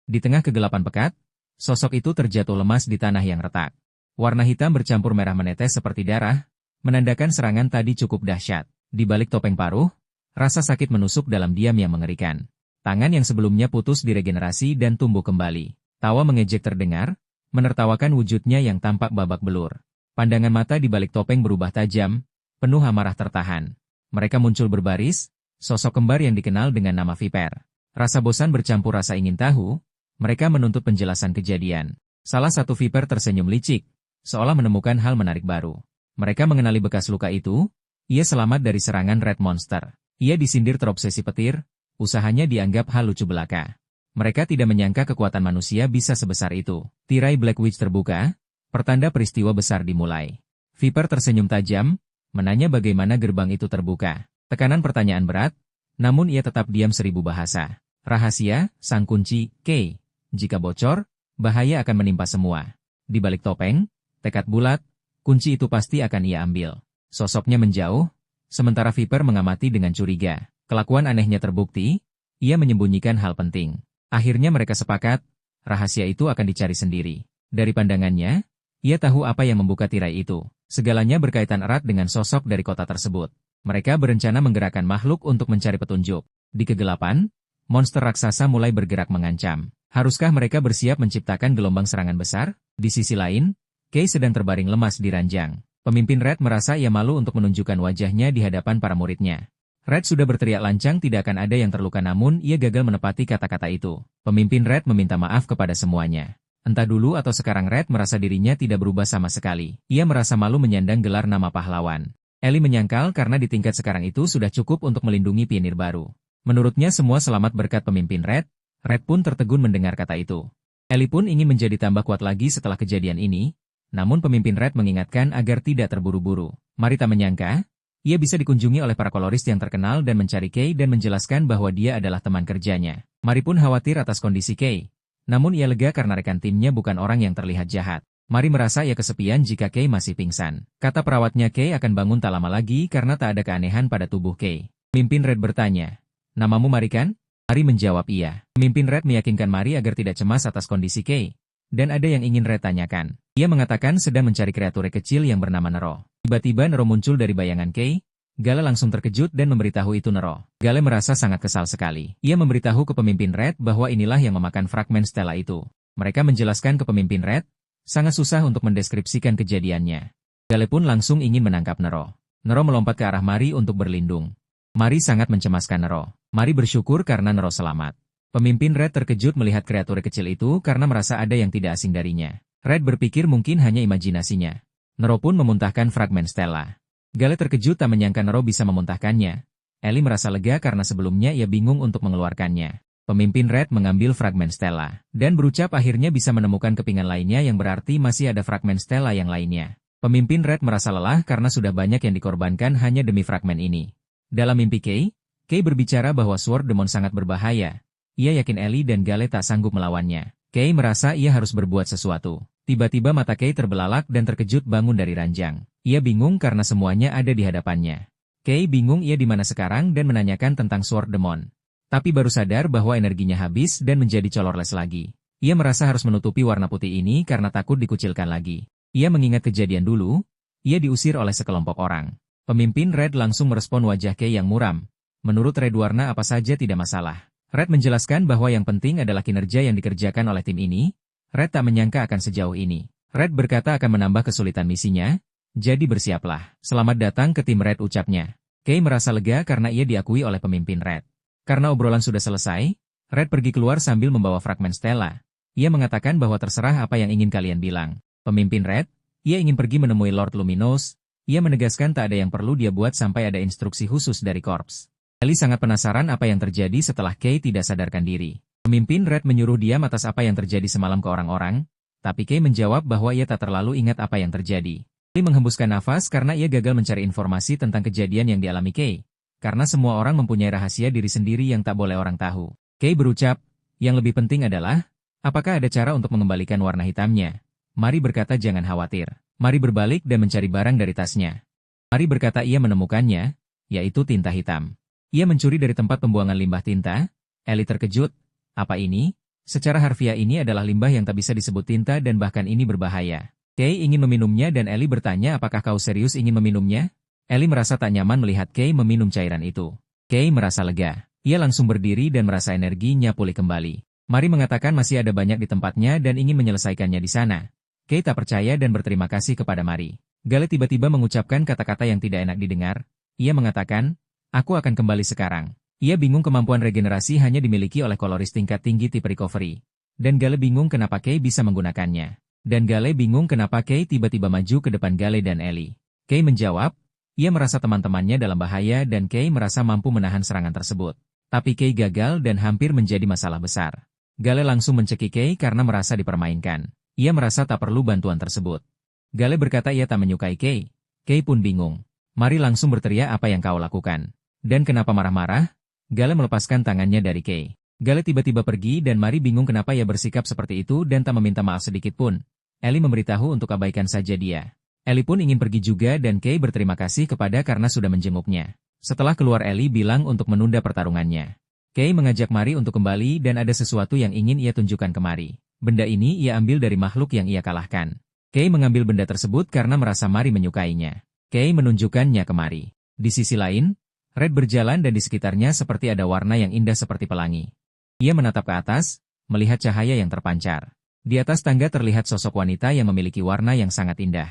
Di tengah kegelapan pekat, sosok itu terjatuh lemas di tanah yang retak. Warna hitam bercampur merah menetes seperti darah, menandakan serangan tadi cukup dahsyat. Di balik topeng paruh, rasa sakit menusuk dalam diam yang mengerikan. Tangan yang sebelumnya putus diregenerasi dan tumbuh kembali. Tawa mengejek terdengar, menertawakan wujudnya yang tampak babak belur. Pandangan mata di balik topeng berubah tajam, penuh amarah tertahan. Mereka muncul berbaris, sosok kembar yang dikenal dengan nama Viper. Rasa bosan bercampur rasa ingin tahu, mereka menuntut penjelasan kejadian. Salah satu Viper tersenyum licik, seolah menemukan hal menarik baru. Mereka mengenali bekas luka itu, ia selamat dari serangan Red Monster. Ia disindir terobsesi petir, usahanya dianggap hal lucu belaka. Mereka tidak menyangka kekuatan manusia bisa sebesar itu. Tirai Black Witch terbuka, pertanda peristiwa besar dimulai. Viper tersenyum tajam, menanya bagaimana gerbang itu terbuka. Tekanan pertanyaan berat, namun ia tetap diam 1000 bahasa. Rahasia, sang kunci, Kay. Jika bocor, bahaya akan menimpa semua. Di balik topeng, tekad bulat, kunci itu pasti akan ia ambil. Sosoknya menjauh, sementara Viper mengamati dengan curiga. Kelakuan anehnya terbukti, ia menyembunyikan hal penting. Akhirnya mereka sepakat, rahasia itu akan dicari sendiri. Dari pandangannya, ia tahu apa yang membuka tirai itu. Segalanya berkaitan erat dengan sosok dari kota tersebut. Mereka berencana menggerakkan makhluk untuk mencari petunjuk. Di kegelapan, monster raksasa mulai bergerak mengancam. Haruskah mereka bersiap menciptakan gelombang serangan besar? Di sisi lain, Kay sedang terbaring lemas di ranjang. Pemimpin Red merasa ia malu untuk menunjukkan wajahnya di hadapan para muridnya. Red sudah berteriak lancang tidak akan ada yang terluka namun ia gagal menepati kata-kata itu. Pemimpin Red meminta maaf kepada semuanya. Entah dulu atau sekarang Red merasa dirinya tidak berubah sama sekali. Ia merasa malu menyandang gelar nama pahlawan. Ellie menyangkal karena di tingkat sekarang itu sudah cukup untuk melindungi pionir baru. Menurutnya semua selamat berkat pemimpin Red. Red pun tertegun mendengar kata itu. Ellie pun ingin menjadi tambah kuat lagi setelah kejadian ini, namun pemimpin Red mengingatkan agar tidak terburu-buru. Marita menyangka, ia bisa dikunjungi oleh para koloris yang terkenal dan mencari Kay dan menjelaskan bahwa dia adalah teman kerjanya. Mari pun khawatir atas kondisi Kay. Namun ia lega karena rekan timnya bukan orang yang terlihat jahat. Mari merasa ia kesepian jika Kay masih pingsan. Kata perawatnya Kay akan bangun tak lama lagi karena tak ada keanehan pada tubuh Kay. Pemimpin Red bertanya, namamu Mari kan? Mari menjawab iya. Pemimpin Red meyakinkan Mari agar tidak cemas atas kondisi Kay. Dan ada yang ingin Red tanyakan. Ia mengatakan sedang mencari kreatur kecil yang bernama Nero. Tiba-tiba Nero muncul dari bayangan Kay. Gale langsung terkejut dan memberitahu itu Nero. Gale merasa sangat kesal sekali. Ia memberitahu ke pemimpin Red bahwa inilah yang memakan fragmen stela itu. Mereka menjelaskan ke pemimpin Red, sangat susah untuk mendeskripsikan kejadiannya. Gale pun langsung ingin menangkap Nero. Nero melompat ke arah Mari untuk berlindung. Mari sangat mencemaskan Nero. Mari bersyukur karena Nero selamat. Pemimpin Red terkejut melihat kreatur kecil itu karena merasa ada yang tidak asing darinya. Red berpikir mungkin hanya imajinasinya. Nero pun memuntahkan fragmen stela. Gale terkejut tak menyangka Nero bisa memuntahkannya. Ellie merasa lega karena sebelumnya ia bingung untuk mengeluarkannya. Pemimpin Red mengambil fragmen stela, dan berucap akhirnya bisa menemukan kepingan lainnya yang berarti masih ada fragmen stela yang lainnya. Pemimpin Red merasa lelah karena sudah banyak yang dikorbankan hanya demi fragmen ini. Dalam mimpi Kay berbicara bahwa Sword Demon sangat berbahaya. Ia yakin Ellie dan Gale tak sanggup melawannya. Kay merasa ia harus berbuat sesuatu. Tiba-tiba mata Kay terbelalak dan terkejut bangun dari ranjang. Ia bingung karena semuanya ada di hadapannya. Kay bingung ia di mana sekarang dan menanyakan tentang Sword Demon. Tapi baru sadar bahwa energinya habis dan menjadi colorless lagi. Ia merasa harus menutupi warna putih ini karena takut dikucilkan lagi. Ia mengingat kejadian dulu, ia diusir oleh sekelompok orang. Pemimpin Red langsung merespon wajah Kay yang muram. Menurut Red warna apa saja tidak masalah. Red menjelaskan bahwa yang penting adalah kinerja yang dikerjakan oleh tim ini. Red tak menyangka akan sejauh ini. Red berkata akan menambah kesulitan misinya, jadi bersiaplah. Selamat datang ke tim Red ucapnya. Kay merasa lega karena ia diakui oleh pemimpin Red. Karena obrolan sudah selesai, Red pergi keluar sambil membawa fragmen stela. Ia mengatakan bahwa terserah apa yang ingin kalian bilang. Pemimpin Red, ia ingin pergi menemui Lord Luminous. Ia menegaskan tak ada yang perlu dia buat sampai ada instruksi khusus dari Korps. Ellie sangat penasaran apa yang terjadi setelah Kay tidak sadarkan diri. Pemimpin Red menyuruh diam atas apa yang terjadi semalam ke orang-orang, tapi Kay menjawab bahwa ia tak terlalu ingat apa yang terjadi. Ellie menghembuskan nafas karena ia gagal mencari informasi tentang kejadian yang dialami Kay. Karena semua orang mempunyai rahasia diri sendiri yang tak boleh orang tahu. Kay berucap, yang lebih penting adalah, apakah ada cara untuk mengembalikan warna hitamnya? Mari berkata jangan khawatir. Mari berbalik dan mencari barang dari tasnya. Mari berkata ia menemukannya, yaitu tinta hitam. Ia mencuri dari tempat pembuangan limbah tinta. Ellie terkejut. Apa ini? Secara harfiah ini adalah limbah yang tak bisa disebut tinta dan bahkan ini berbahaya. Kay ingin meminumnya dan Ellie bertanya apakah kau serius ingin meminumnya? Ellie merasa tak nyaman melihat Kay meminum cairan itu. Kay merasa lega. Ia langsung berdiri dan merasa energinya pulih kembali. Mari mengatakan masih ada banyak di tempatnya dan ingin menyelesaikannya di sana. Kay tak percaya dan berterima kasih kepada Mari. Gale tiba-tiba mengucapkan kata-kata yang tidak enak didengar. Ia mengatakan, aku akan kembali sekarang. Ia bingung kemampuan regenerasi hanya dimiliki oleh koloris tingkat tinggi tipe recovery. Dan Gale bingung kenapa Kay bisa menggunakannya. Dan Gale bingung kenapa Kay tiba-tiba maju ke depan Gale dan Ellie. Kay menjawab, ia merasa teman-temannya dalam bahaya dan Kay merasa mampu menahan serangan tersebut. Tapi Kay gagal dan hampir menjadi masalah besar. Gale langsung mencekik Kay karena merasa dipermainkan. Ia merasa tak perlu bantuan tersebut. Gale berkata ia tak menyukai Kay. Kay pun bingung. Mari langsung berteriak apa yang kau lakukan. Dan kenapa marah-marah? Gale melepaskan tangannya dari Kay. Gale tiba-tiba pergi dan Mari bingung kenapa ia bersikap seperti itu dan tak meminta maaf sedikit pun. Ellie memberitahu untuk abaikan saja dia. Ellie pun ingin pergi juga dan Kay berterima kasih kepada karena sudah menjenguknya. Setelah keluar Ellie bilang untuk menunda pertarungannya. Kay mengajak Mari untuk kembali dan ada sesuatu yang ingin ia tunjukkan ke Mari. Benda ini ia ambil dari makhluk yang ia kalahkan. Kay mengambil benda tersebut karena merasa Mari menyukainya. Kay menunjukkannya ke Mari. Di sisi lain, Red berjalan dan di sekitarnya seperti ada warna yang indah seperti pelangi. Ia menatap ke atas, melihat cahaya yang terpancar. Di atas tangga terlihat sosok wanita yang memiliki warna yang sangat indah.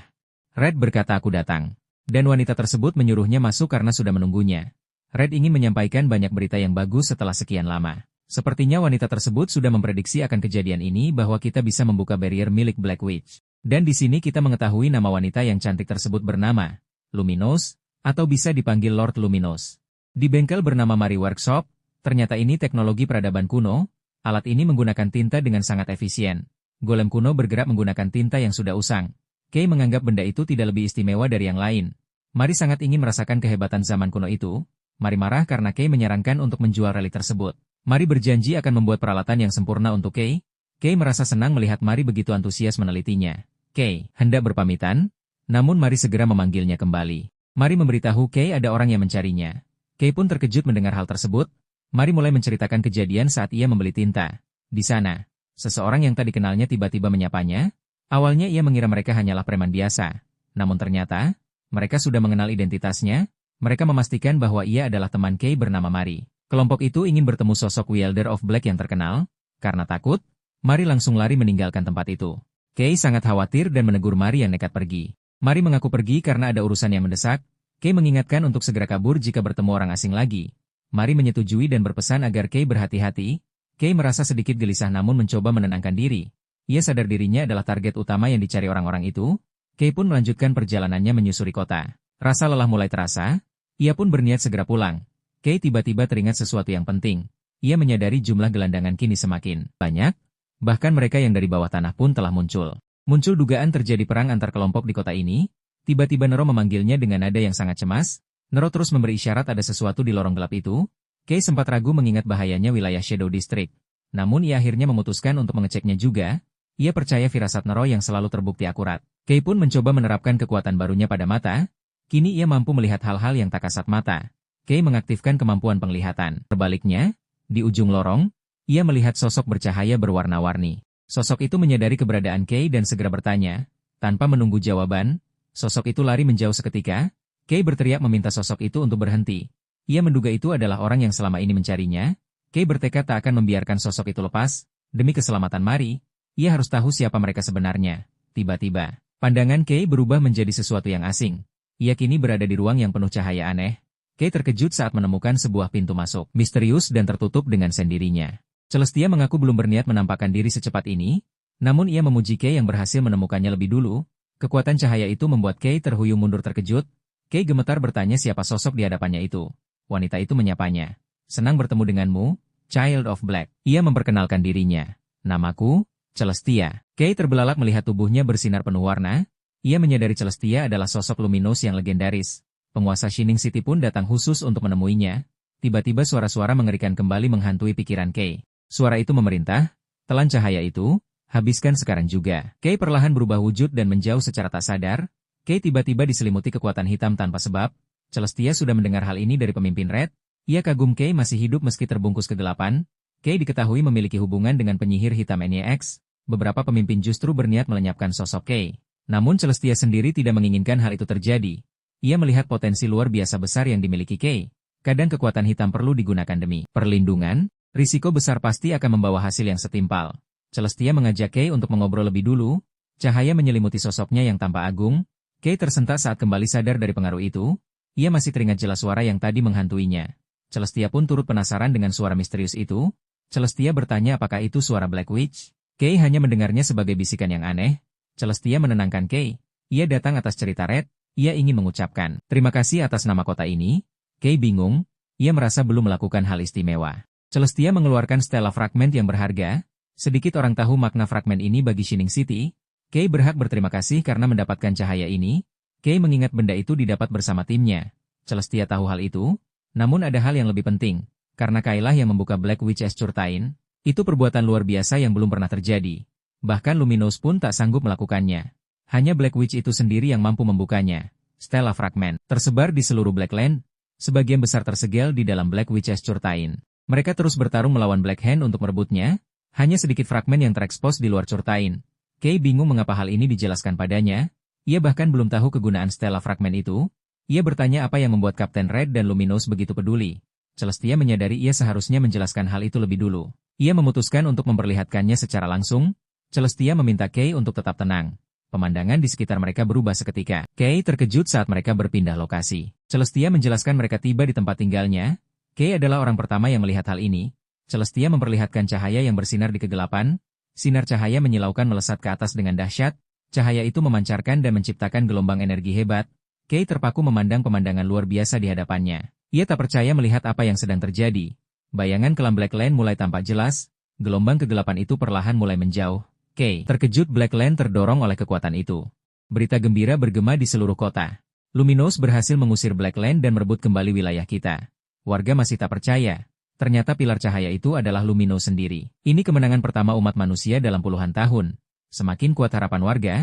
Red berkata aku datang. Dan wanita tersebut menyuruhnya masuk karena sudah menunggunya. Red ingin menyampaikan banyak berita yang bagus setelah sekian lama. Sepertinya wanita tersebut sudah memprediksi akan kejadian ini bahwa kita bisa membuka barrier milik Black Witch. Dan di sini kita mengetahui nama wanita yang cantik tersebut bernama Luminous, atau bisa dipanggil Lord Luminous. Di bengkel bernama Mari Workshop, ternyata ini teknologi peradaban kuno. Alat ini menggunakan tinta dengan sangat efisien. Golem kuno bergerak menggunakan tinta yang sudah usang. Kay menganggap benda itu tidak lebih istimewa dari yang lain. Mari sangat ingin merasakan kehebatan zaman kuno itu. Mari marah karena Kay menyarankan untuk menjual relik tersebut. Mari berjanji akan membuat peralatan yang sempurna untuk Kay. Kay merasa senang melihat Mari begitu antusias menelitinya. Kay hendak berpamitan, namun Mari segera memanggilnya kembali. Mari memberitahu Kay ada orang yang mencarinya. Kay pun terkejut mendengar hal tersebut. Mari mulai menceritakan kejadian saat ia membeli tinta. Di sana, seseorang yang tak dikenalnya tiba-tiba menyapanya. Awalnya ia mengira mereka hanyalah preman biasa. Namun ternyata, mereka sudah mengenal identitasnya. Mereka memastikan bahwa ia adalah teman Kay bernama Mari. Kelompok itu ingin bertemu sosok Wielder of Black yang terkenal. Karena takut, Mari langsung lari meninggalkan tempat itu. Kay sangat khawatir dan menegur Mari yang nekat pergi. Mari mengaku pergi karena ada urusan yang mendesak. Kay mengingatkan untuk segera kabur jika bertemu orang asing lagi. Mari menyetujui dan berpesan agar Kay berhati-hati. Kay merasa sedikit gelisah namun mencoba menenangkan diri. Ia sadar dirinya adalah target utama yang dicari orang-orang itu. Kay pun melanjutkan perjalanannya menyusuri kota. Rasa lelah mulai terasa. Ia pun berniat segera pulang. Kay tiba-tiba teringat sesuatu yang penting. Ia menyadari jumlah gelandangan kini semakin banyak. Bahkan mereka yang dari bawah tanah pun telah muncul. Muncul dugaan terjadi perang antar kelompok di kota ini. Tiba-tiba Nero memanggilnya dengan nada yang sangat cemas. Nero terus memberi isyarat ada sesuatu di lorong gelap itu. Kay sempat ragu mengingat bahayanya wilayah Shadow District. Namun ia akhirnya memutuskan untuk mengeceknya juga. Ia percaya firasat Nero yang selalu terbukti akurat. Kay pun mencoba menerapkan kekuatan barunya pada mata. Kini ia mampu melihat hal-hal yang tak kasat mata. Kay mengaktifkan kemampuan penglihatan. Terbaliknya, di ujung lorong, ia melihat sosok bercahaya berwarna-warni. Sosok itu menyadari keberadaan Kay dan segera bertanya. Tanpa menunggu jawaban, sosok itu lari menjauh seketika. Kay berteriak meminta sosok itu untuk berhenti. Ia menduga itu adalah orang yang selama ini mencarinya. Kay bertekad tak akan membiarkan sosok itu lepas. Demi keselamatan Mari, ia harus tahu siapa mereka sebenarnya. Tiba-tiba, pandangan Kay berubah menjadi sesuatu yang asing. Ia kini berada di ruang yang penuh cahaya aneh. Kay terkejut saat menemukan sebuah pintu masuk, misterius dan tertutup dengan sendirinya. Celestia mengaku belum berniat menampakkan diri secepat ini, namun ia memuji Kay yang berhasil menemukannya lebih dulu. Kekuatan cahaya itu membuat Kay terhuyung mundur terkejut. Kay gemetar bertanya siapa sosok di hadapannya itu. Wanita itu menyapanya. Senang bertemu denganmu, Child of Black. Ia memperkenalkan dirinya. Namaku, Celestia. Kay terbelalak melihat tubuhnya bersinar penuh warna. Ia menyadari Celestia adalah sosok Luminous yang legendaris. Penguasa Shining City pun datang khusus untuk menemuinya. Tiba-tiba suara-suara mengerikan kembali menghantui pikiran Kay. Suara itu memerintah, telan cahaya itu, habiskan sekarang juga. Kay perlahan berubah wujud dan menjauh secara tak sadar. Kay tiba-tiba diselimuti kekuatan hitam tanpa sebab. Celestia sudah mendengar hal ini dari pemimpin Red. Ia kagum Kay masih hidup meski terbungkus kegelapan. Kay diketahui memiliki hubungan dengan penyihir hitam NYX, beberapa pemimpin justru berniat melenyapkan sosok Kay. Namun Celestia sendiri tidak menginginkan hal itu terjadi. Ia melihat potensi luar biasa besar yang dimiliki Kay. Kadang kekuatan hitam perlu digunakan demi perlindungan, risiko besar pasti akan membawa hasil yang setimpal. Celestia mengajak Kay untuk mengobrol lebih dulu. Cahaya menyelimuti sosoknya yang tampak agung. Kay tersentak saat kembali sadar dari pengaruh itu. Ia masih teringat jelas suara yang tadi menghantuinya. Celestia pun turut penasaran dengan suara misterius itu. Celestia bertanya apakah itu suara Black Witch. Kay hanya mendengarnya sebagai bisikan yang aneh. Celestia menenangkan Kay. Ia datang atas cerita Red. Ia ingin mengucapkan terima kasih atas nama kota ini. Kay bingung. Ia merasa belum melakukan hal istimewa. Celestia mengeluarkan stela fragment yang berharga. Sedikit orang tahu makna fragmen ini bagi Shining City. Kay berhak berterima kasih karena mendapatkan cahaya ini. Kay mengingat benda itu didapat bersama timnya. Celestia tahu hal itu. Namun ada hal yang lebih penting. Karena Kaylah yang membuka Black Witch Curtain, itu perbuatan luar biasa yang belum pernah terjadi. Bahkan Luminous pun tak sanggup melakukannya. Hanya Black Witch itu sendiri yang mampu membukanya. Stella Fragment tersebar di seluruh Blackland, sebagian besar tersegel di dalam Black Witch Curtain. Mereka terus bertarung melawan Black Hand untuk merebutnya. Hanya sedikit fragmen yang terekspos di luar Curtain. Kay bingung mengapa hal ini dijelaskan padanya. Ia bahkan belum tahu kegunaan Stella Fragment itu. Ia bertanya apa yang membuat Kapten Red dan Luminous begitu peduli. Celestia menyadari ia seharusnya menjelaskan hal itu lebih dulu. Ia memutuskan untuk memperlihatkannya secara langsung. Celestia meminta Kay untuk tetap tenang. Pemandangan di sekitar mereka berubah seketika. Kay terkejut saat mereka berpindah lokasi. Celestia menjelaskan mereka tiba di tempat tinggalnya. Kay adalah orang pertama yang melihat hal ini. Celestia memperlihatkan cahaya yang bersinar di kegelapan. Sinar cahaya menyilaukan melesat ke atas dengan dahsyat. Cahaya itu memancarkan dan menciptakan gelombang energi hebat. Kay terpaku memandang pemandangan luar biasa di hadapannya. Ia tak percaya melihat apa yang sedang terjadi. Bayangan kelam Blackland mulai tampak jelas. Gelombang kegelapan itu perlahan mulai menjauh. Kay terkejut. Blackland terdorong oleh kekuatan itu. Berita gembira bergema di seluruh kota. Luminous berhasil mengusir Blackland dan merebut kembali wilayah kita. Warga masih tak percaya. Ternyata pilar cahaya itu adalah Luminous sendiri. Ini kemenangan pertama umat manusia dalam puluhan tahun. Semakin kuat harapan warga,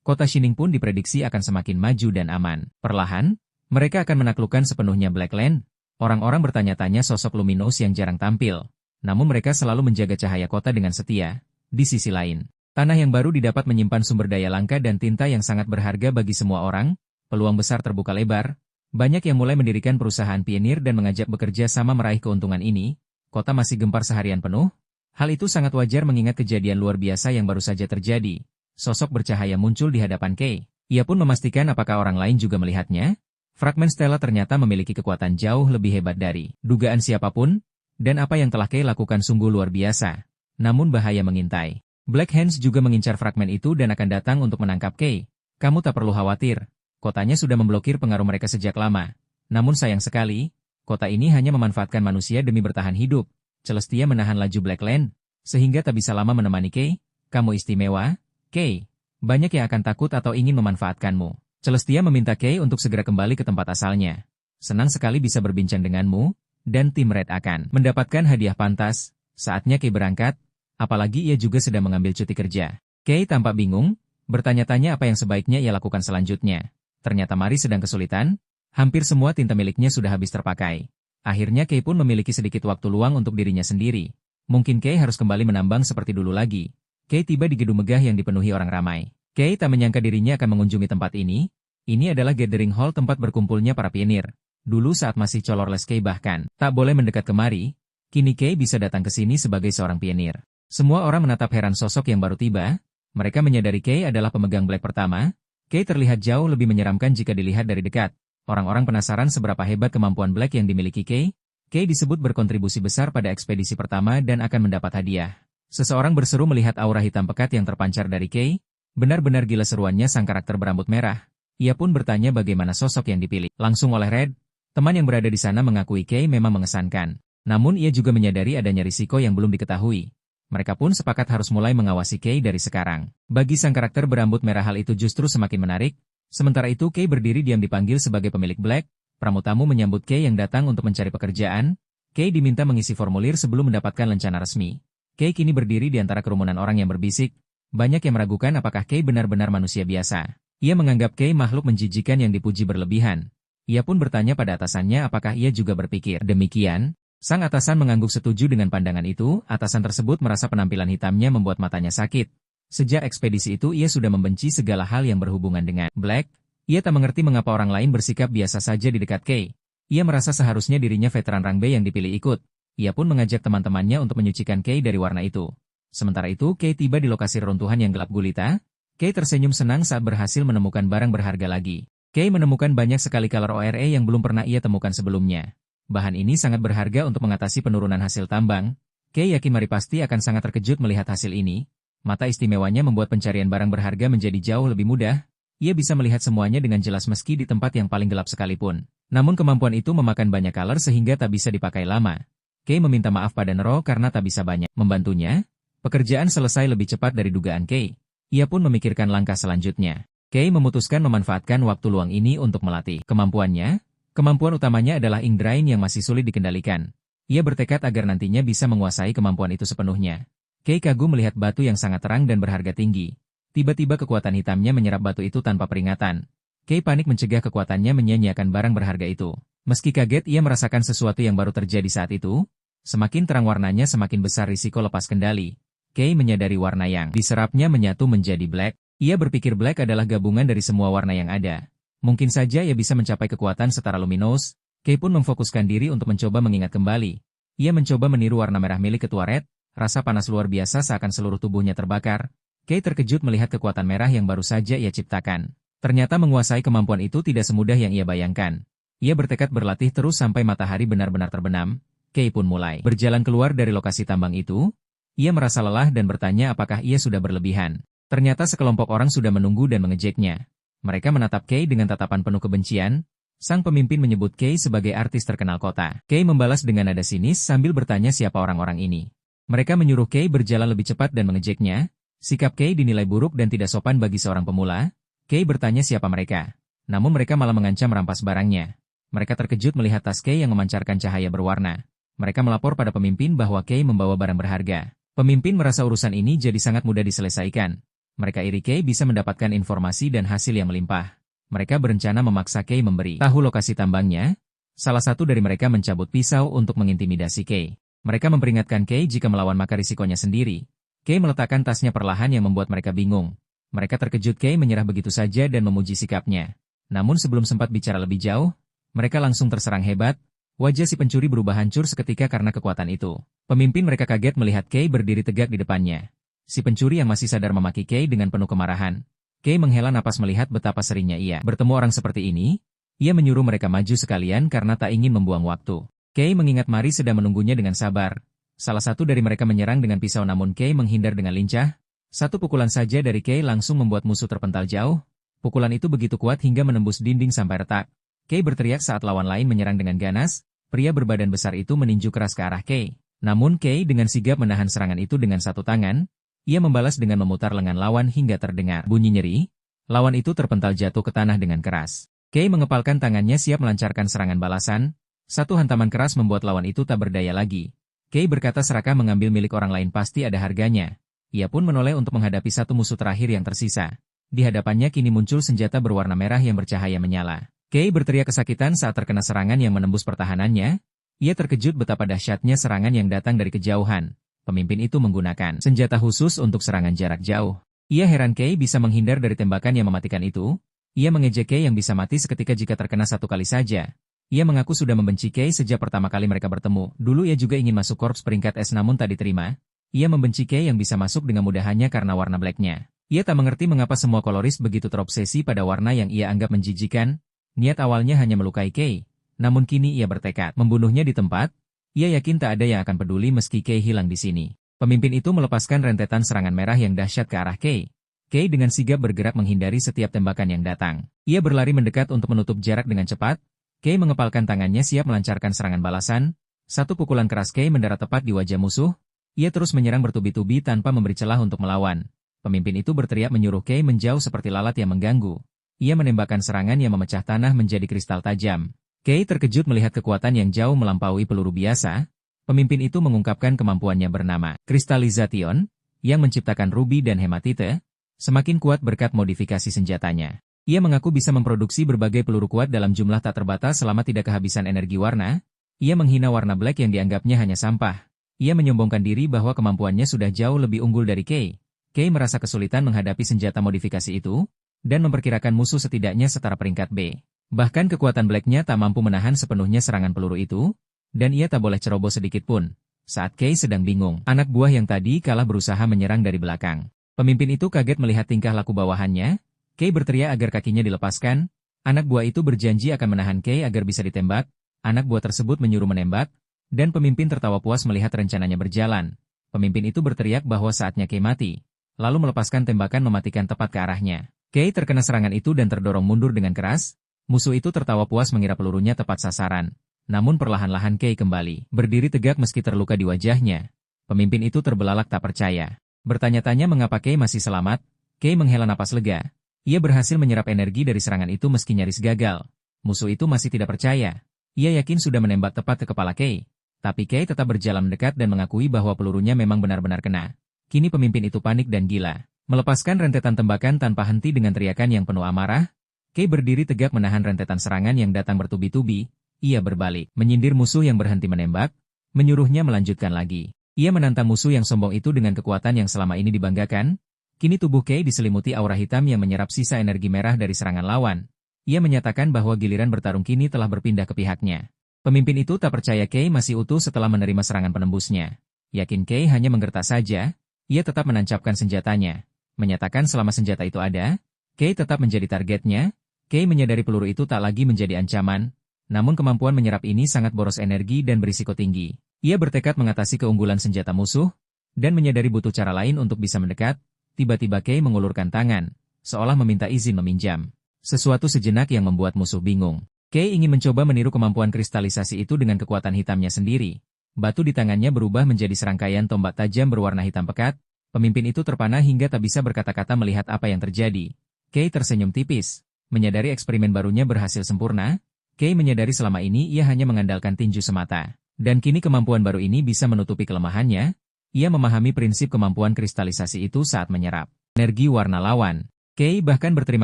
kota Shining pun diprediksi akan semakin maju dan aman. Perlahan, mereka akan menaklukkan sepenuhnya Blackland. Orang-orang bertanya-tanya sosok Luminous yang jarang tampil. Namun mereka selalu menjaga cahaya kota dengan setia. Di sisi lain, tanah yang baru didapat menyimpan sumber daya langka dan tinta yang sangat berharga bagi semua orang. Peluang besar terbuka lebar. Banyak yang mulai mendirikan perusahaan pionir dan mengajak bekerja sama meraih keuntungan ini. Kota masih gempar seharian penuh. Hal itu sangat wajar mengingat kejadian luar biasa yang baru saja terjadi. Sosok bercahaya muncul di hadapan Kay. Ia pun memastikan apakah orang lain juga melihatnya. Fragmen Stella ternyata memiliki kekuatan jauh lebih hebat dari dugaan siapapun. Dan apa yang telah Kay lakukan sungguh luar biasa. Namun bahaya mengintai. Black Hands juga mengincar fragmen itu dan akan datang untuk menangkap Kay. Kamu tak perlu khawatir. Kotanya sudah memblokir pengaruh mereka sejak lama. Namun sayang sekali, kota ini hanya memanfaatkan manusia demi bertahan hidup. Celestia menahan laju Blackland, sehingga tak bisa lama menemani Kay. Kamu istimewa, Kay. Banyak yang akan takut atau ingin memanfaatkanmu. Celestia meminta Kay untuk segera kembali ke tempat asalnya. Senang sekali bisa berbincang denganmu, dan tim Red akan mendapatkan hadiah pantas. Saatnya Kay berangkat, apalagi ia juga sedang mengambil cuti kerja. Kay tampak bingung, bertanya-tanya apa yang sebaiknya ia lakukan selanjutnya. Ternyata Mari sedang kesulitan, hampir semua tinta miliknya sudah habis terpakai. Akhirnya Kay pun memiliki sedikit waktu luang untuk dirinya sendiri. Mungkin Kay harus kembali menambang seperti dulu lagi. Kay tiba di gedung megah yang dipenuhi orang ramai. Kay tak menyangka dirinya akan mengunjungi tempat ini. Ini adalah gathering hall tempat berkumpulnya para pionir. Dulu saat masih colorless Kay bahkan tak boleh mendekat kemari. Kini Kay bisa datang ke sini sebagai seorang pionir. Semua orang menatap heran sosok yang baru tiba. Mereka menyadari Kay adalah pemegang Black pertama. Kay terlihat jauh lebih menyeramkan jika dilihat dari dekat. Orang-orang penasaran seberapa hebat kemampuan Black yang dimiliki Kay. Kay disebut berkontribusi besar pada ekspedisi pertama dan akan mendapat hadiah. Seseorang berseru melihat aura hitam pekat yang terpancar dari Kay. Benar-benar gila seruannya sang karakter berambut merah. Ia pun bertanya bagaimana sosok yang dipilih. Langsung oleh Red, teman yang berada di sana mengakui Kay memang mengesankan. Namun ia juga menyadari adanya risiko yang belum diketahui. Mereka pun sepakat harus mulai mengawasi Kay dari sekarang. Bagi sang karakter berambut merah hal itu justru semakin menarik. Sementara itu Kay berdiri diam dipanggil sebagai pemilik Black. Pramutamu menyambut Kay yang datang untuk mencari pekerjaan. Kay diminta mengisi formulir sebelum mendapatkan lencana resmi. Kay kini berdiri di antara kerumunan orang yang berbisik. Banyak yang meragukan apakah Kay benar-benar manusia biasa. Ia menganggap Kay makhluk menjijikan yang dipuji berlebihan. Ia pun bertanya pada atasannya apakah ia juga berpikir demikian. Sang atasan mengangguk setuju dengan pandangan itu. Atasan tersebut merasa penampilan hitamnya membuat matanya sakit. Sejak ekspedisi itu ia sudah membenci segala hal yang berhubungan dengan Black. Ia tak mengerti mengapa orang lain bersikap biasa saja di dekat Kay. Ia merasa seharusnya dirinya veteran rang B yang dipilih ikut. Ia pun mengajak teman-temannya untuk menyucikan Kay dari warna itu. Sementara itu Kay tiba di lokasi reruntuhan yang gelap gulita. Kay tersenyum senang saat berhasil menemukan barang berharga lagi. Kay menemukan banyak sekali color ORE yang belum pernah ia temukan sebelumnya. Bahan ini sangat berharga untuk mengatasi penurunan hasil tambang. Kay yakin Mari pasti akan sangat terkejut melihat hasil ini. Mata istimewanya membuat pencarian barang berharga menjadi jauh lebih mudah. Ia bisa melihat semuanya dengan jelas meski di tempat yang paling gelap sekalipun. Namun kemampuan itu memakan banyak color sehingga tak bisa dipakai lama. Kay meminta maaf pada Nero karena tak bisa banyak membantunya. Pekerjaan selesai lebih cepat dari dugaan Kay. Ia pun memikirkan langkah selanjutnya. Kay memutuskan memanfaatkan waktu luang ini untuk melatih kemampuannya. Kemampuan utamanya adalah Ink Drain yang masih sulit dikendalikan. Ia bertekad agar nantinya bisa menguasai kemampuan itu sepenuhnya. Kay kagum melihat batu yang sangat terang dan berharga tinggi. Tiba-tiba kekuatan hitamnya menyerap batu itu tanpa peringatan. Kay panik mencegah kekuatannya menyia-nyiakan barang berharga itu. Meski kaget ia merasakan sesuatu yang baru terjadi saat itu. Semakin terang warnanya semakin besar risiko lepas kendali. Kay menyadari warna yang diserapnya menyatu menjadi Black. Ia berpikir Black adalah gabungan dari semua warna yang ada. Mungkin saja ia bisa mencapai kekuatan setara luminous. Kay pun memfokuskan diri untuk mencoba mengingat kembali. Ia mencoba meniru warna merah milik Ketua Red. Rasa panas luar biasa seakan seluruh tubuhnya terbakar. Kay terkejut melihat kekuatan merah yang baru saja ia ciptakan. Ternyata menguasai kemampuan itu tidak semudah yang ia bayangkan. Ia bertekad berlatih terus sampai matahari benar-benar terbenam. Kay pun mulai berjalan keluar dari lokasi tambang itu. Ia merasa lelah dan bertanya apakah ia sudah berlebihan. Ternyata sekelompok orang sudah menunggu dan mengejeknya. Mereka menatap Kay dengan tatapan penuh kebencian. Sang pemimpin menyebut Kay sebagai artis terkenal kota. Kay membalas dengan nada sinis sambil bertanya siapa orang-orang ini. Mereka menyuruh Kay berjalan lebih cepat dan mengejeknya. Sikap Kay dinilai buruk dan tidak sopan bagi seorang pemula. Kay bertanya siapa mereka. Namun mereka malah mengancam merampas barangnya. Mereka terkejut melihat tas Kay yang memancarkan cahaya berwarna. Mereka melapor pada pemimpin bahwa Kay membawa barang berharga. Pemimpin merasa urusan ini jadi sangat mudah diselesaikan. Mereka iri Kay bisa mendapatkan informasi dan hasil yang melimpah. Mereka berencana memaksa Kay memberi tahu lokasi tambangnya. Salah satu dari mereka mencabut pisau untuk mengintimidasi Kay. Mereka memperingatkan Kay jika melawan maka risikonya sendiri. Kay meletakkan tasnya perlahan yang membuat mereka bingung. Mereka terkejut Kay menyerah begitu saja dan memuji sikapnya. Namun sebelum sempat bicara lebih jauh, mereka langsung terserang hebat. Wajah si pencuri berubah hancur seketika karena kekuatan itu. Pemimpin mereka kaget melihat Kay berdiri tegak di depannya. Si pencuri yang masih sadar memaki Kay dengan penuh kemarahan. Kay menghela napas melihat betapa seringnya ia bertemu orang seperti ini. Ia menyuruh mereka maju sekalian karena tak ingin membuang waktu. Kay mengingat Mari sedang menunggunya dengan sabar. Salah satu dari mereka menyerang dengan pisau namun Kay menghindar dengan lincah. Satu pukulan saja dari Kay langsung membuat musuh terpental jauh. Pukulan itu begitu kuat hingga menembus dinding sampai retak. Kay berteriak saat lawan lain menyerang dengan ganas. Pria berbadan besar itu meninju keras ke arah Kay. Namun Kay dengan sigap menahan serangan itu dengan satu tangan. Ia membalas dengan memutar lengan lawan hingga terdengar bunyi nyeri. Lawan itu terpental jatuh ke tanah dengan keras. Kay mengepalkan tangannya siap melancarkan serangan balasan. Satu hantaman keras membuat lawan itu tak berdaya lagi. Kay berkata serakah mengambil milik orang lain pasti ada harganya. Ia pun menoleh untuk menghadapi satu musuh terakhir yang tersisa. Di hadapannya kini muncul senjata berwarna merah yang bercahaya menyala. Kay berteriak kesakitan saat terkena serangan yang menembus pertahanannya. Ia terkejut betapa dahsyatnya serangan yang datang dari kejauhan. Pemimpin itu menggunakan senjata khusus untuk serangan jarak jauh. Ia heran Kay bisa menghindar dari tembakan yang mematikan itu. Ia mengejek Kay yang bisa mati seketika jika terkena satu kali saja. Ia mengaku sudah membenci Kay sejak pertama kali mereka bertemu. Dulu ia juga ingin masuk korps peringkat S namun tak diterima. Ia membenci Kay yang bisa masuk dengan mudah hanya karena warna blacknya. Ia tak mengerti mengapa semua koloris begitu terobsesi pada warna yang ia anggap menjijikan. Niat awalnya hanya melukai Kay. Namun kini ia bertekad membunuhnya di tempat. Ia yakin tak ada yang akan peduli meski Kay hilang di sini. Pemimpin itu melepaskan rentetan serangan merah yang dahsyat ke arah Kay. Kay dengan sigap bergerak menghindari setiap tembakan yang datang. Ia berlari mendekat untuk menutup jarak dengan cepat. Kay mengepalkan tangannya siap melancarkan serangan balasan. Satu pukulan keras Kay mendarat tepat di wajah musuh. Ia terus menyerang bertubi-tubi tanpa memberi celah untuk melawan. Pemimpin itu berteriak menyuruh Kay menjauh seperti lalat yang mengganggu. Ia menembakkan serangan yang memecah tanah menjadi kristal tajam. Kay terkejut melihat kekuatan yang jauh melampaui peluru biasa. Pemimpin itu mengungkapkan kemampuannya bernama Kristalization, yang menciptakan ruby dan hematite, semakin kuat berkat modifikasi senjatanya. Ia mengaku bisa memproduksi berbagai peluru kuat dalam jumlah tak terbatas selama tidak kehabisan energi warna. Ia menghina warna black yang dianggapnya hanya sampah. Ia menyombongkan diri bahwa kemampuannya sudah jauh lebih unggul dari Kei. Kei merasa kesulitan menghadapi senjata modifikasi itu, dan memperkirakan musuh setidaknya setara peringkat B. Bahkan kekuatan blacknya tak mampu menahan sepenuhnya serangan peluru itu, dan ia tak boleh ceroboh sedikit pun. Saat Kei sedang bingung, anak buah yang tadi kalah berusaha menyerang dari belakang. Pemimpin itu kaget melihat tingkah laku bawahannya. Kei berteriak agar kakinya dilepaskan. Anak buah itu berjanji akan menahan Kei agar bisa ditembak. Anak buah tersebut menyuruh menembak, dan pemimpin tertawa puas melihat rencananya berjalan. Pemimpin itu berteriak bahwa saatnya Kei mati, lalu melepaskan tembakan mematikan tepat ke arahnya. Kei terkena serangan itu dan terdorong mundur dengan keras. Musuh itu tertawa puas mengira pelurunya tepat sasaran. Namun perlahan-lahan Kei kembali berdiri tegak meski terluka di wajahnya. Pemimpin itu terbelalak tak percaya. Bertanya-tanya mengapa Kei masih selamat. Kei menghela napas lega. Ia berhasil menyerap energi dari serangan itu meski nyaris gagal. Musuh itu masih tidak percaya. Ia yakin sudah menembak tepat ke kepala Kei. Tapi Kei tetap berjalan mendekat dan mengakui bahwa pelurunya memang benar-benar kena. Kini pemimpin itu panik dan gila. Melepaskan rentetan tembakan tanpa henti dengan teriakan yang penuh amarah, Kei berdiri tegak menahan rentetan serangan yang datang bertubi-tubi. Ia berbalik, menyindir musuh yang berhenti menembak, menyuruhnya melanjutkan lagi. Ia menantang musuh yang sombong itu dengan kekuatan yang selama ini dibanggakan. Kini tubuh Kei diselimuti aura hitam yang menyerap sisa energi merah dari serangan lawan. Ia menyatakan bahwa giliran bertarung kini telah berpindah ke pihaknya. Pemimpin itu tak percaya Kei masih utuh setelah menerima serangan penembusnya. Yakin Kei hanya menggertak saja, ia tetap menancapkan senjatanya. Menyatakan selama senjata itu ada, Kei tetap menjadi targetnya. Kei menyadari peluru itu tak lagi menjadi ancaman, namun kemampuan menyerap ini sangat boros energi dan berisiko tinggi. Ia bertekad mengatasi keunggulan senjata musuh, dan menyadari butuh cara lain untuk bisa mendekat. Tiba-tiba Kei mengulurkan tangan, seolah meminta izin meminjam. Sesuatu sejenak yang membuat musuh bingung. Kei ingin mencoba meniru kemampuan kristalisasi itu dengan kekuatan hitamnya sendiri. Batu di tangannya berubah menjadi serangkaian tombak tajam berwarna hitam pekat. Pemimpin itu terpana hingga tak bisa berkata-kata melihat apa yang terjadi. Kei tersenyum tipis. Menyadari eksperimen barunya berhasil sempurna, Kei menyadari selama ini ia hanya mengandalkan tinju semata. Dan kini kemampuan baru ini bisa menutupi kelemahannya. Ia memahami prinsip kemampuan kristalisasi itu saat menyerap energi warna lawan. Kei bahkan berterima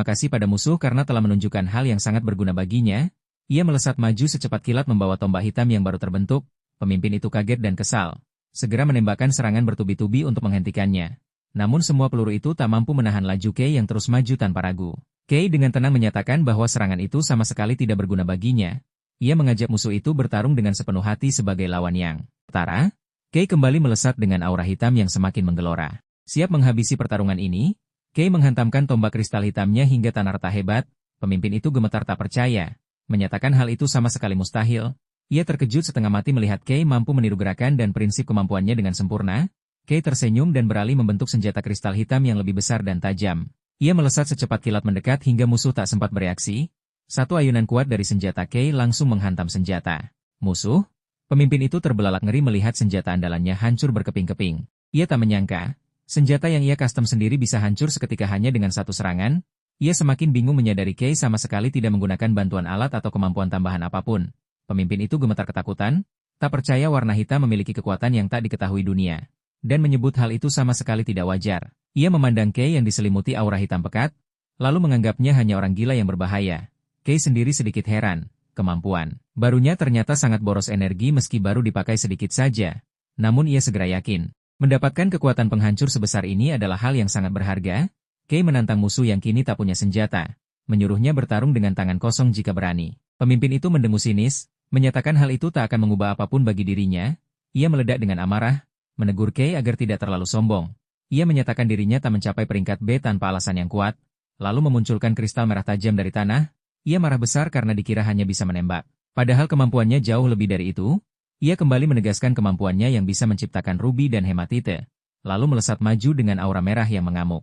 kasih pada musuh karena telah menunjukkan hal yang sangat berguna baginya. Ia melesat maju secepat kilat membawa tombak hitam yang baru terbentuk. Pemimpin itu kaget dan kesal. Segera menembakkan serangan bertubi-tubi untuk menghentikannya. Namun semua peluru itu tak mampu menahan laju Kei yang terus maju tanpa ragu. Kei dengan tenang menyatakan bahwa serangan itu sama sekali tidak berguna baginya. Ia mengajak musuh itu bertarung dengan sepenuh hati sebagai lawan yang setara. Kei kembali melesat dengan aura hitam yang semakin menggelora. Siap menghabisi pertarungan ini, Kei menghantamkan tombak kristal hitamnya hingga tanah retak hebat. Pemimpin itu gemetar tak percaya. Menyatakan hal itu sama sekali mustahil. Ia terkejut setengah mati melihat Kei mampu meniru gerakan dan prinsip kemampuannya dengan sempurna. Kei tersenyum dan beralih membentuk senjata kristal hitam yang lebih besar dan tajam. Ia melesat secepat kilat mendekat hingga musuh tak sempat bereaksi. Satu ayunan kuat dari senjata Kei langsung menghantam senjata musuh. Pemimpin itu terbelalak ngeri melihat senjata andalannya hancur berkeping-keping. Ia tak menyangka, senjata yang ia custom sendiri bisa hancur seketika hanya dengan satu serangan. Ia semakin bingung menyadari Kei sama sekali tidak menggunakan bantuan alat atau kemampuan tambahan apapun. Pemimpin itu gemetar ketakutan, tak percaya warna hitam memiliki kekuatan yang tak diketahui dunia, dan menyebut hal itu sama sekali tidak wajar. Ia memandang Kei yang diselimuti aura hitam pekat, lalu menganggapnya hanya orang gila yang berbahaya. Kei sendiri sedikit heran, kemampuan barunya ternyata sangat boros energi meski baru dipakai sedikit saja. Namun ia segera yakin, mendapatkan kekuatan penghancur sebesar ini adalah hal yang sangat berharga. Kei menantang musuh yang kini tak punya senjata, menyuruhnya bertarung dengan tangan kosong jika berani. Pemimpin itu mendengus sinis, menyatakan hal itu tak akan mengubah apapun bagi dirinya. Ia meledak dengan amarah, menegur Kei agar tidak terlalu sombong. Ia menyatakan dirinya tak mencapai peringkat B tanpa alasan yang kuat, lalu memunculkan kristal merah tajam dari tanah. Ia marah besar karena dikira hanya bisa menembak. Padahal kemampuannya jauh lebih dari itu. Ia kembali menegaskan kemampuannya yang bisa menciptakan rubi dan hematite, lalu melesat maju dengan aura merah yang mengamuk.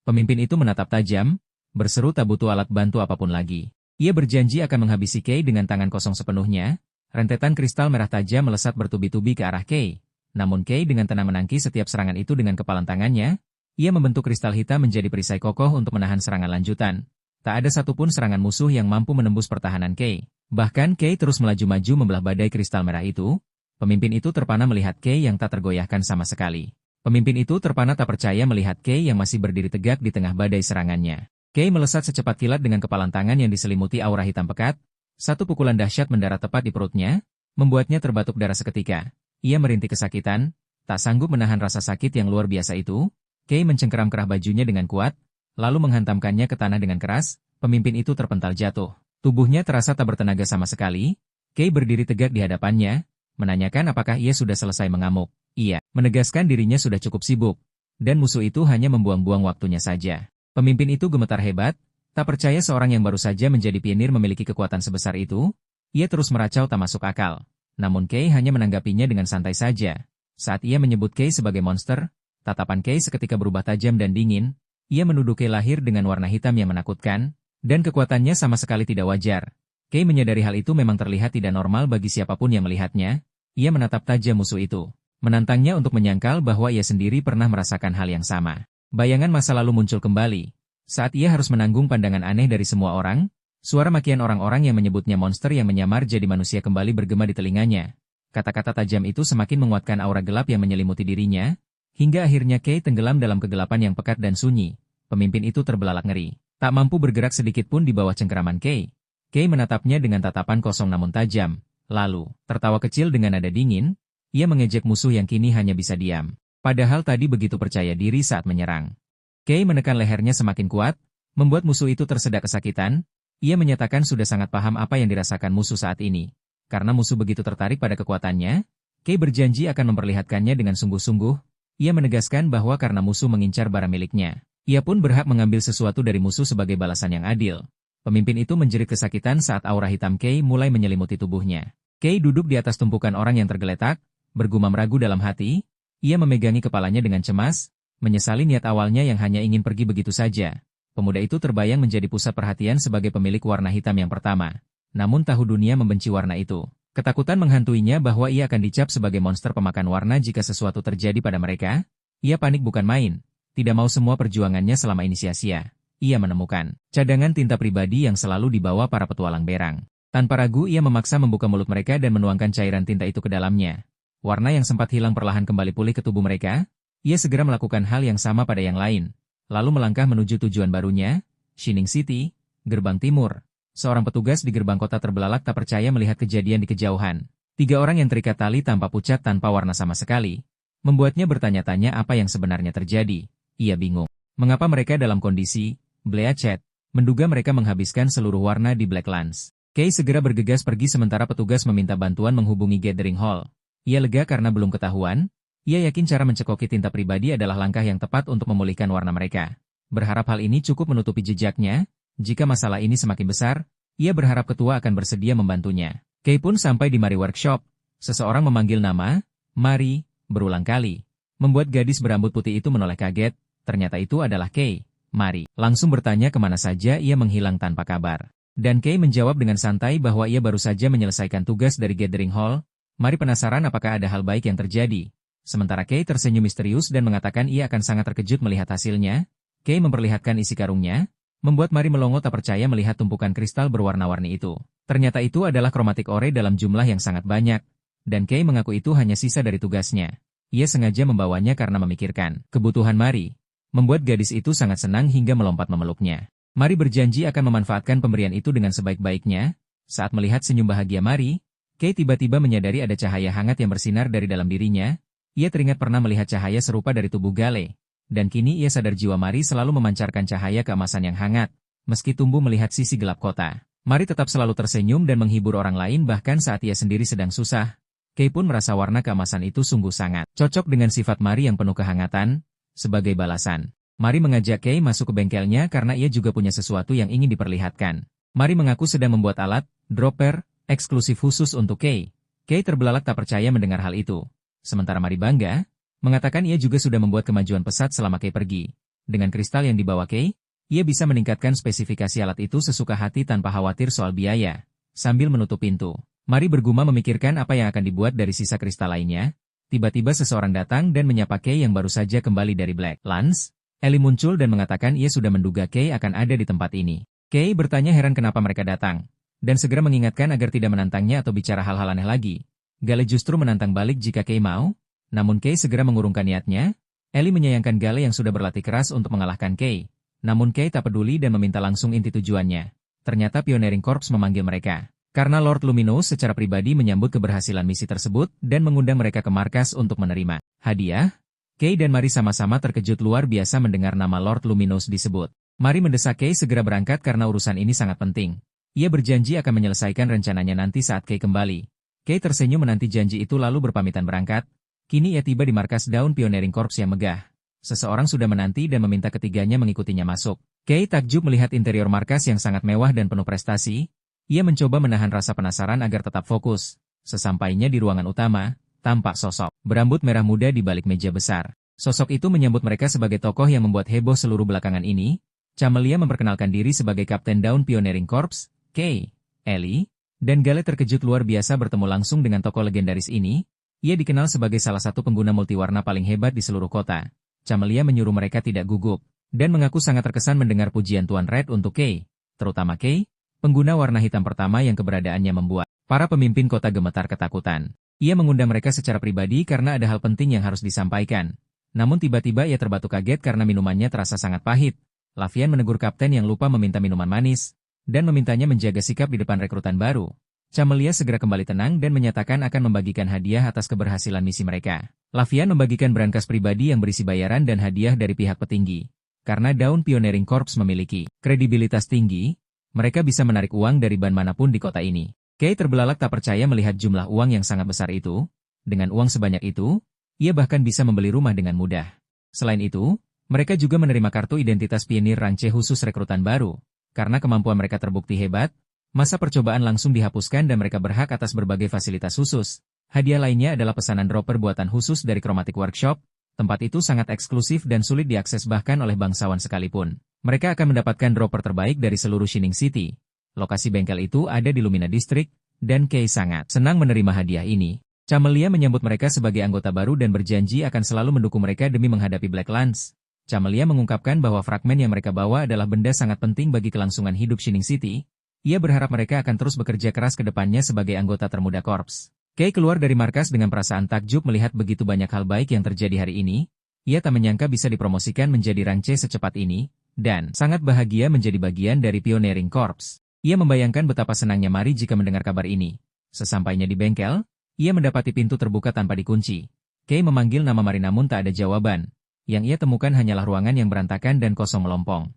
Pemimpin itu menatap tajam, berseru tak butuh alat bantu apapun lagi. Ia berjanji akan menghabisi Kei dengan tangan kosong sepenuhnya. Rentetan kristal merah tajam melesat bertubi-tubi ke arah Kei. Namun Kei dengan tenang menangkis setiap serangan itu dengan kepalan tangannya. Ia membentuk kristal hitam menjadi perisai kokoh untuk menahan serangan lanjutan. Tak ada satupun serangan musuh yang mampu menembus pertahanan Kei. Bahkan Kei terus melaju-maju membelah badai kristal merah itu. Pemimpin itu terpana melihat Kei yang tak tergoyahkan sama sekali. Pemimpin itu terpana tak percaya melihat Kei yang masih berdiri tegak di tengah badai serangannya. Kei melesat secepat kilat dengan kepalan tangan yang diselimuti aura hitam pekat. Satu pukulan dahsyat mendarat tepat di perutnya. membuatnya terbatuk darah seketika. Ia merintih kesakitan, tak sanggup menahan rasa sakit yang luar biasa itu. Kay mencengkeram kerah bajunya dengan kuat, lalu menghantamkannya ke tanah dengan keras. Pemimpin itu terpental jatuh. Tubuhnya terasa tak bertenaga sama sekali. Kay berdiri tegak di hadapannya, menanyakan apakah ia sudah selesai mengamuk. Iya, menegaskan dirinya sudah cukup sibuk, dan musuh itu hanya membuang-buang waktunya saja. Pemimpin itu gemetar hebat, tak percaya seorang yang baru saja menjadi pionir memiliki kekuatan sebesar itu. Ia terus meracau tak masuk akal. Namun Kay hanya menanggapinya dengan santai saja. Saat ia menyebut Kay sebagai monster, tatapan Kay seketika berubah tajam dan dingin. Ia menuduh Kay lahir dengan warna hitam yang menakutkan, dan kekuatannya sama sekali tidak wajar. Kay menyadari hal itu memang terlihat tidak normal bagi siapapun yang melihatnya. Ia menatap tajam musuh itu, menantangnya untuk menyangkal bahwa ia sendiri pernah merasakan hal yang sama. Bayangan masa lalu muncul kembali. Saat ia harus menanggung pandangan aneh dari semua orang, suara makian orang-orang yang menyebutnya monster yang menyamar jadi manusia kembali bergema di telinganya. Kata-kata tajam itu semakin menguatkan aura gelap yang menyelimuti dirinya, hingga akhirnya Kay tenggelam dalam kegelapan yang pekat dan sunyi. Pemimpin itu terbelalak ngeri, tak mampu bergerak sedikit pun di bawah cengkeraman Kay. Kay menatapnya dengan tatapan kosong namun tajam, lalu, tertawa kecil dengan nada dingin, ia mengejek musuh yang kini hanya bisa diam. Padahal tadi begitu percaya diri saat menyerang. Kay menekan lehernya semakin kuat, membuat musuh itu tersedak kesakitan. Ia menyatakan sudah sangat paham apa yang dirasakan musuh saat ini. Karena musuh begitu tertarik pada kekuatannya, Kay berjanji akan memperlihatkannya dengan sungguh-sungguh. Ia menegaskan bahwa karena musuh mengincar barang miliknya, ia pun berhak mengambil sesuatu dari musuh sebagai balasan yang adil. Pemimpin itu menjerit kesakitan saat aura hitam Kay mulai menyelimuti tubuhnya. Kay duduk di atas tumpukan orang yang tergeletak, bergumam ragu dalam hati. Ia memegangi kepalanya dengan cemas, menyesali niat awalnya yang hanya ingin pergi begitu saja. Pemuda itu terbayang menjadi pusat perhatian sebagai pemilik warna hitam yang pertama. Namun tahu dunia membenci warna itu. Ketakutan menghantuinya bahwa ia akan dicap sebagai monster pemakan warna jika sesuatu terjadi pada mereka. Ia panik bukan main. Tidak mau semua perjuangannya selama ini sia-sia. Ia menemukan cadangan tinta pribadi yang selalu dibawa para petualang berang. Tanpa ragu ia memaksa membuka mulut mereka dan menuangkan cairan tinta itu ke dalamnya. Warna yang sempat hilang perlahan kembali pulih ke tubuh mereka. Ia segera melakukan hal yang sama pada yang lain. Lalu melangkah menuju tujuan barunya, Shining City, Gerbang Timur. Seorang petugas di gerbang kota terbelalak tak percaya melihat kejadian di kejauhan. 3 orang yang terikat tali tanpa pucat tanpa warna sama sekali, membuatnya bertanya-tanya apa yang sebenarnya terjadi. Ia bingung. Mengapa mereka dalam kondisi Bleached, menduga mereka menghabiskan seluruh warna di Blacklands. Kay segera bergegas pergi sementara petugas meminta bantuan menghubungi Gathering Hall. Ia lega karena belum ketahuan. Ia yakin cara mencekoki tinta pribadi adalah langkah yang tepat untuk memulihkan warna mereka. Berharap hal ini cukup menutupi jejaknya. Jika masalah ini semakin besar, ia berharap ketua akan bersedia membantunya. Kay pun sampai di Mari Workshop. Seseorang memanggil nama Mari berulang kali, membuat gadis berambut putih itu menoleh kaget. Ternyata itu adalah Kay. Mari langsung bertanya kemana saja ia menghilang tanpa kabar. Dan Kay menjawab dengan santai bahwa ia baru saja menyelesaikan tugas dari Gathering Hall. Mari penasaran apakah ada hal baik yang terjadi. Sementara Kay tersenyum misterius dan mengatakan ia akan sangat terkejut melihat hasilnya. Kay memperlihatkan isi karungnya, membuat Mari melongo tak percaya melihat tumpukan kristal berwarna-warni itu. Ternyata itu adalah kromatik ore dalam jumlah yang sangat banyak. Dan Kay mengaku itu hanya sisa dari tugasnya. Ia sengaja membawanya karena memikirkan kebutuhan Mari. Membuat gadis itu sangat senang hingga melompat memeluknya. Mari berjanji akan memanfaatkan pemberian itu dengan sebaik-baiknya. Saat melihat senyum bahagia Mari, Kay tiba-tiba menyadari ada cahaya hangat yang bersinar dari dalam dirinya. Ia teringat pernah melihat cahaya serupa dari tubuh Gale. Dan kini ia sadar jiwa Mari selalu memancarkan cahaya keemasan yang hangat. Meski tumbuh melihat sisi gelap kota, Mari tetap selalu tersenyum dan menghibur orang lain bahkan saat ia sendiri sedang susah. Kay pun merasa warna keemasan itu sungguh sangat cocok dengan sifat Mari yang penuh kehangatan. Sebagai balasan, Mari mengajak Kay masuk ke bengkelnya karena ia juga punya sesuatu yang ingin diperlihatkan. Mari mengaku sedang membuat alat dropper eksklusif khusus untuk Kay. Kay terbelalak tak percaya mendengar hal itu. Sementara Mari bangga, mengatakan ia juga sudah membuat kemajuan pesat selama Kay pergi. Dengan kristal yang dibawa Kay, ia bisa meningkatkan spesifikasi alat itu sesuka hati tanpa khawatir soal biaya. Sambil menutup pintu, Mari bergumam memikirkan apa yang akan dibuat dari sisa kristal lainnya. Tiba-tiba seseorang datang dan menyapa Kay yang baru saja kembali dari Blacklands. Ellie muncul dan mengatakan ia sudah menduga Kay akan ada di tempat ini. Kay bertanya heran kenapa mereka datang, dan segera mengingatkan agar tidak menantangnya atau bicara hal-hal aneh lagi. Gale justru menantang balik jika Kay mau, namun Kay segera mengurungkan niatnya. Ellie menyayangkan Gale yang sudah berlatih keras untuk mengalahkan Kay. Namun Kay tak peduli dan meminta langsung inti tujuannya. Ternyata Pioneering Corps memanggil mereka. Karena Lord Luminous secara pribadi menyambut keberhasilan misi tersebut dan mengundang mereka ke markas untuk menerima hadiah, Kay dan Mari sama-sama terkejut luar biasa mendengar nama Lord Luminous disebut. Mari mendesak Kay segera berangkat karena urusan ini sangat penting. Ia berjanji akan menyelesaikan rencananya nanti saat Kay kembali. Kay tersenyum menanti janji itu lalu berpamitan berangkat. Kini ia tiba di markas Dawn Pioneering Corps yang megah. Seseorang sudah menanti dan meminta ketiganya mengikutinya masuk. Kay takjub melihat interior markas yang sangat mewah dan penuh prestasi. Ia mencoba menahan rasa penasaran agar tetap fokus. Sesampainya di ruangan utama, tampak sosok berambut merah muda di balik meja besar. Sosok itu menyambut mereka sebagai tokoh yang membuat heboh seluruh belakangan ini. Camelia memperkenalkan diri sebagai Kapten Dawn Pioneering Corps, Kay, Ellie, dan Gale terkejut luar biasa bertemu langsung dengan tokoh legendaris ini. Ia dikenal sebagai salah satu pengguna multiwarna paling hebat di seluruh kota. Camelia menyuruh mereka tidak gugup, dan mengaku sangat terkesan mendengar pujian Tuan Red untuk Kay, terutama Kay, pengguna warna hitam pertama yang keberadaannya membuat para pemimpin kota gemetar ketakutan. Ia mengundang mereka secara pribadi karena ada hal penting yang harus disampaikan. Namun tiba-tiba ia terbatuk kaget karena minumannya terasa sangat pahit. Lavian menegur kapten yang lupa meminta minuman manis, dan memintanya menjaga sikap di depan rekrutan baru. Camelia segera kembali tenang dan menyatakan akan membagikan hadiah atas keberhasilan misi mereka. Lavian membagikan brankas pribadi yang berisi bayaran dan hadiah dari pihak petinggi. Karena Dawn Pioneering Corps memiliki kredibilitas tinggi, mereka bisa menarik uang dari ban manapun di kota ini. Kay terbelalak tak percaya melihat jumlah uang yang sangat besar itu. Dengan uang sebanyak itu, ia bahkan bisa membeli rumah dengan mudah. Selain itu, mereka juga menerima kartu identitas pionir Rangce khusus rekrutan baru. Karena kemampuan mereka terbukti hebat, masa percobaan langsung dihapuskan dan mereka berhak atas berbagai fasilitas khusus. Hadiah lainnya adalah pesanan dropper buatan khusus dari Chromatic Workshop. Tempat itu sangat eksklusif dan sulit diakses bahkan oleh bangsawan sekalipun. Mereka akan mendapatkan dropper terbaik dari seluruh Shining City. Lokasi bengkel itu ada di Lumina District, dan Kay sangat senang menerima hadiah ini. Camelia menyambut mereka sebagai anggota baru dan berjanji akan selalu mendukung mereka demi menghadapi Black Lance. Camelia mengungkapkan bahwa fragmen yang mereka bawa adalah benda sangat penting bagi kelangsungan hidup Shining City. Ia berharap mereka akan terus bekerja keras ke depannya sebagai anggota termuda Korps. Kay keluar dari markas dengan perasaan takjub melihat begitu banyak hal baik yang terjadi hari ini. Ia tak menyangka bisa dipromosikan menjadi Rangce secepat ini, dan sangat bahagia menjadi bagian dari Pioneering Corps. Ia membayangkan betapa senangnya Mari jika mendengar kabar ini. Sesampainya di bengkel, ia mendapati pintu terbuka tanpa dikunci. Kay memanggil nama Mari namun tak ada jawaban. Yang ia temukan hanyalah ruangan yang berantakan dan kosong melompong.